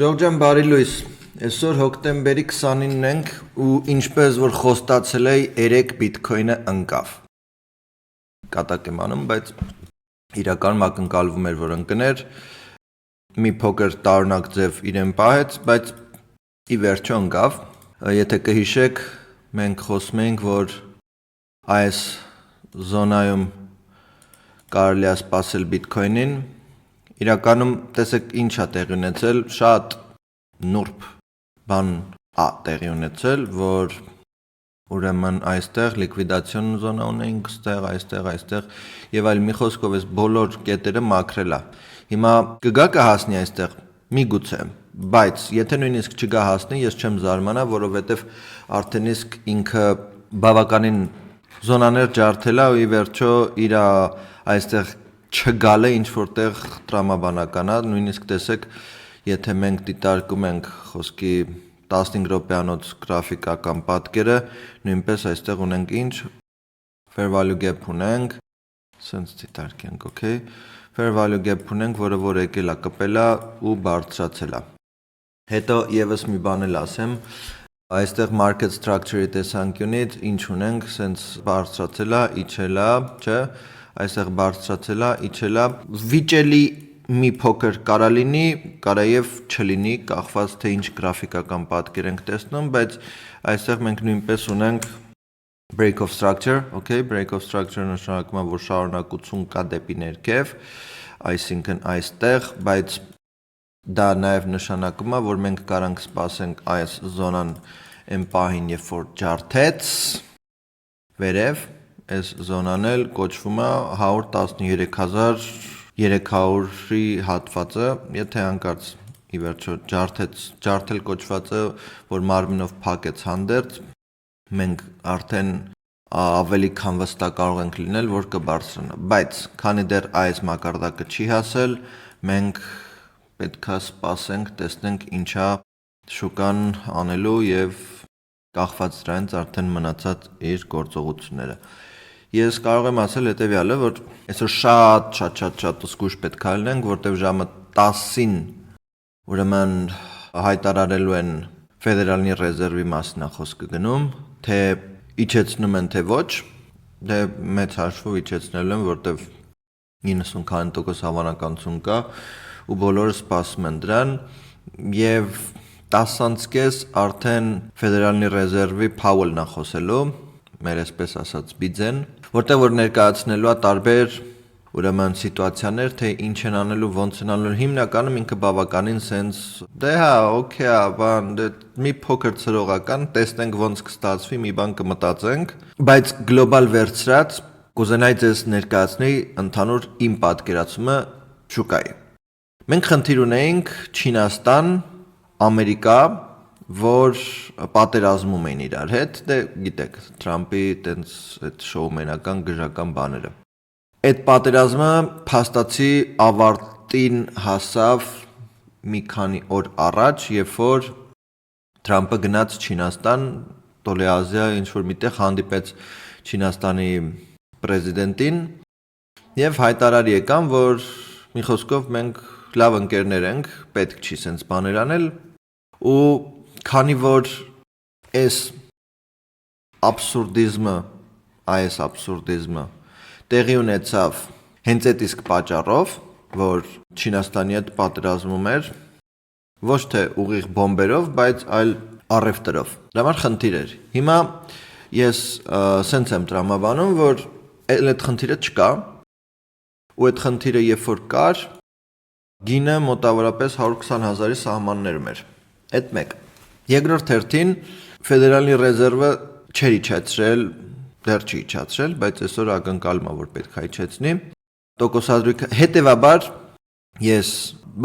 Ժողջան բարի լույս, այսօր հոկտեմբերի 29-ն ենք ու ինչպես որ խոստացել էի 3 բիտքոյնը ընկավ։ Կատակ եմ անում, բայց իրականում ակնկալվում էր, որ ընկներ, մի փոքր տարօրինակ ձև իրեն պահեց, բայց ի վերջո ընկավ։ Եթե կհիշեք, մենք խոսում էինք, որ այս զոնայում կարելի է սպասել բիտքոյնին։ Իրականում տեսեք ինչ է տեղի ունեցել, շատ նուրբ բան է տեղի ունեցել, որ ուրեմն այստեղ լիկվիդացիոն զոնա ունենք, այստեղ եւ այլ մի խոսքով այս բոլոր կետերը մաքրել է։ Հիմա կգա կհասնի այստեղ, միգուցե, բայց եթե նույնիսկ չգա հասնի, ես չեմ զարմանա, որովհետեւ արդեն իսկ ինքը բավականին զոնաներ ջարդել է ու ի վերջո իր այստեղ չգալը ինչ որտեղ տրամաբանական է, նույնիսկ տեսեք, եթե մենք դիտարկում ենք խոսքի 15 րոպեանոց գրաֆիկական պատկերը, նույնպես այստեղ ունենք ինչ fair value gap ունենք, սենց դիտարկենք, okay, fair value gap ունենք, որը որ եկել է կպել է ու բարձրացել է։ Հետո եւս մի բան էլ ասեմ, այստեղ market structure-ի տեսանկյունից ինչ ունենք, սենց բարձրացել է, իջել է, չէ, այստեղ բարձրացել է, իջել է, վիճելի մի փոքր կարա լինի, կարա եւ չլինի, կախված թե ինչ գրաֆիկական պատկեր ենք տեսնում, բայց այստեղ մենք նույնպես ունենք break of structure, okay, break of structure նշանակում է, որ շարունակություն կա դեպի ներքև, այսինքն այստեղ, բայց դա նաեւ նշանակում է, որ մենք կարանք սպասենք այս զոնան այն պահին, երբ որ ջարդեց վերև, այս զոնան էլ կոչվում է 113300-ի հատվածը, եթե հանկարծ ի վերջո ջարդել կոչվածը, որ մարմինով փակեց հանդերձ, մենք արդեն ավելի քան վստահ կարող ենք լինել, որ կբարձրանա, բայց քանի դեռ այս մակարդակը չի հասել, մենք պետքա սպասենք, տեսնենք ինչա շուկան անելու եւ կախված դրանից արդեն մնացած իր գործողությունները։ Ես կարող եմ ասել հետեւյալը, որ այսօր շատ զգույշ պետք է լինենք, որտեղ ժամը 10-ին ուրեմն հայտարարելու են Ֆեդերալի ռեզերվի մասին խոսքը գնում, թե իջեցնում են թե ոչ, դե մեծ հաշվով իջեցնելու են, որտեղ 90% հավանականություն կա ու բոլորը սպասում են դրան եւ 10:30 արդեն Ֆեդերալի ռեզերվի Փաուելն է խոսելու, մեր այսպես ասած բիձեն, որտեղ որ ներկայացնելու է տարբեր ուրեմն սիտուացիաներ, թե ինչ են անելու, ոնց են անելու, հիմնականում ինքը բավականին սենց դե հա, օքեյ է, բան, դե մի փոքր ծրողական, տեսնենք ոնց կստացվի, մի բան կմտածենք, բայց գլոբալ վերցրած կուզենայի ձեզ ներկայացնել ընդհանուր իմ պատկերացումը շուկայի։ Մենք խնդիր ունեինք Չինաստան, Ամերիկա, որ պատերազմում էին իրար հետ, դե գիտեք, Թրամփի տենց այդ շոումենական գժական բաները։ Այդ պատերազմը փաստացի ավարտին հասավ մի քանի օր առաջ, երբ որ Թրամփը գնաց Չինաստան, Տոլեազիա, ինչ որ միտեղ հանդիպեց Չինաստանի պրեզիդենտին եւ հայտարարի եկան, որ մի խոսքով մենք լավ ընկերներ ենք, պետք չի սենց բաներ անել ու քանի որ այս աբսուրդիզմը տեղի ունեցավ հենց այդ իսկ պատճառով, որ Չինաստանի հետ պատերազմում էր, ոչ թե ուղիղ բոմբերով, բայց այլ առևտրով։ Դրա համար խնդիր էր։ Հիմա ես սենց եմ տրամաբանում, որ այդ խնդիրը չկա, ու այդ խնդիրը երբ որ կար, գինը մոտավորապես 120,000-ի սահմաններում էր։ Այդ մեկ։ Երկրորդ հերթին Ֆեդերալի ռեզերվը չէր իջեցրել, դեռ չի իջեցրել, բայց այսօր ակնկալում է, որ պետք է իջեցնի։ Տոկոսադրույքը հետևաբար ես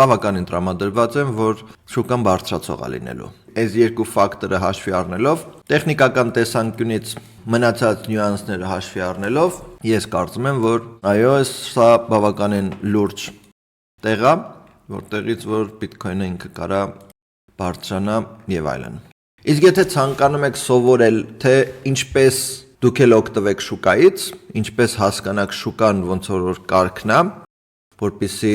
բավականին տրամադրված եմ, որ շուկան բարձրացող է լինելու։ Այս երկու ֆակտորը հաշվի առնելով, տեխնիկական տեսանկյունից մնացած նյուանսները հաշվի առնելով, ես կարծում եմ, որ այո, սա բավականին լուրջ տեղ է, որտեղից որ բիտքոյնը ինքը կարա բարձրանա եւ այլն։ Իսկ եթե ցանկանում եք սովորել, թե ինչպես դուք էլ օգտվեք շուկայից, ինչպես հասկանաք շուկան ոնց որ կարգն է, որպեսզի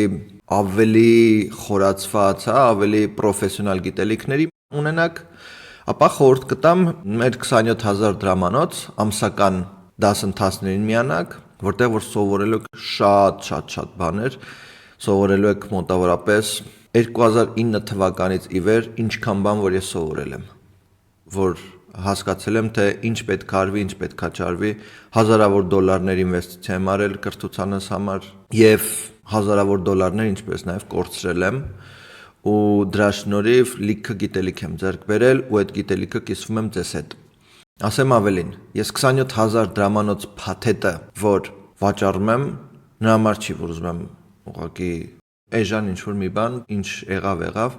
ավելի խորացված, ավելի պրոֆեսիոնալ գիտելիքների ունենաք, ապա խորհուրդ կտամ մեր 27000 դրամանոց ամսական դասընթացներին միանաք, որտեղ որ սովորելու եք շատ բաներ, սովորելու եք մոտավորապես 2009 թվականից ի վեր ինչքան բան որ ես սովորել եմ, որ հասկացել եմ, թե ինչ պետք է արվի, ինչ պետք է չարվի, հազարավոր դոլարներ ինվեստիցիա եմ արել կրթությանս համար եւ հազարավոր դոլարներ ինչպես նաեւ կորցրել եմ ու դրա շնորհիվ լիքը գիտելիք եմ ձեռք բերել ու այդ գիտելիքը կիսվում եմ ձեզ հետ։ Ասեմ ավելին, ես 27000 դրամանոց փաթեթը, որ վաճառում եմ, նրա համար չի, որ ուզում եմ ուղղակի էժան ինչ-որ մի բան, ինչ եղավ,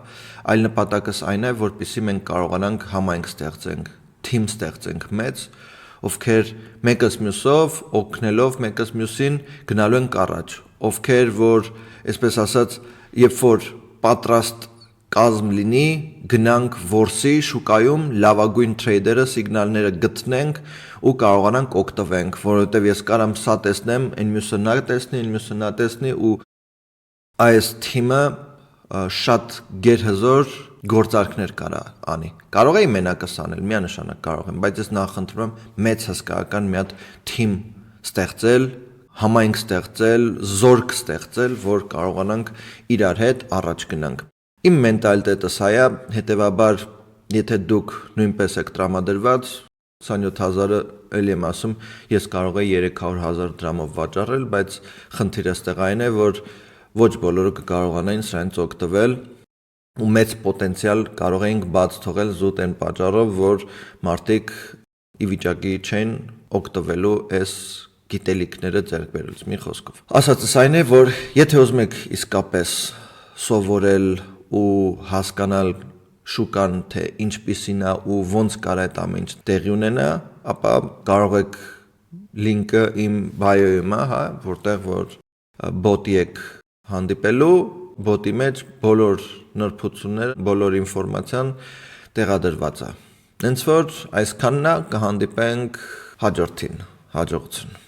այլ նպատակս այն է, որպեսզի մենք կարողանանք համայնք ստեղծենք, թիմ ստեղծենք մեծ, ովքեր մեկս մյուսով, օգնելով մեկս մյուսին գնալու ենք առաջ, ովքեր որ, այսպես ասած, երբ որ պատրաստ կազմ լինի, գնանք որսի շուկայում լավագույն թրեյդերը, սիգնալները գտնենք ու կարողանանք օգտվենք, որովհետև ես կարամ սա տեսնեմ, այն մյուսը նա տեսնի, այն մյուսը նա տեսնի ու այս թիմը շատ գերհզոր գործարքներ կարա անի։ Կարող էի մենակս անել, միանշանակ կարող եմ, բայց ես նախընտրում եմ մեծ հսկայական մի հատ թիմ ստեղծել, համայնք ստեղծել, զորք ստեղծել, որ կարողանանք իրար հետ առաջ գնանք։ Իմ մենտալիտետը սա է, հետևաբար, եթե դուք նույնպես եք տրամադրված, 27000-ը էլի եմ ասում, ես կարող եի 300,000 դրամով վաճառել, բայց խնդիրը ստեղ այն է, որ ոչ բոլորը կկարողանային սրանից օգտվել ու մեծ պոտենցիալ կարող էինք բաց թողել զուտ այն պատճառով, որ մարդիկ ի վիճակի չեն օգտվելու այս գիտելիքները ձեռք բերելուց, մի խոսքով։ Ասածս այն է, որ եթե ուզում եք իսկապես սովորել ու հասկանալ շուկան, թե ինչպիսին է ու ոնց կարա այդ ամեն ինչ տեղի ունենա, ապա կարող եք լինկը իմ բայոյում է, որտեղ որ բոտի եք հանդիպելու, բոտի մեջ բոլոր նրբությունները, բոլոր ինֆորմացիան տեղադրված է։ Հենց որ այսքանն է, կհանդիպենք հաջորդին, հաջողություն։